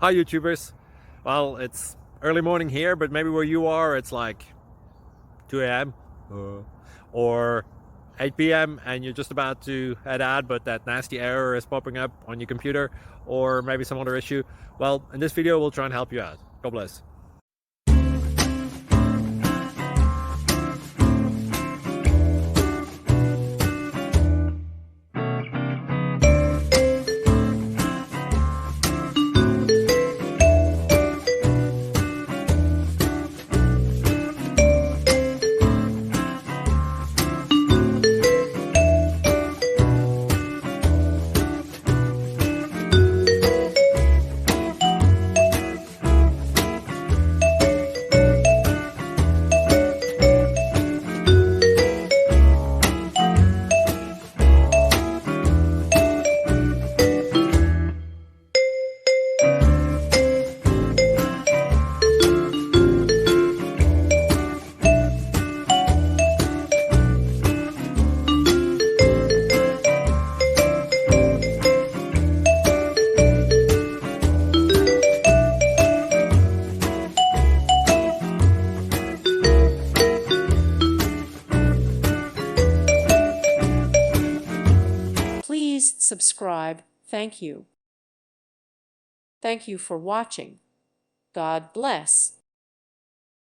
Hi YouTubers. Well, it's early morning here, but maybe where you are it's like 2 a.m. Or 8 p.m. and you're just about to head out, but that nasty error is popping up on your computer, or maybe some other issue. Well, in this video we'll try and help you out. God bless. Please subscribe. Thank you. Thank you for watching. God bless.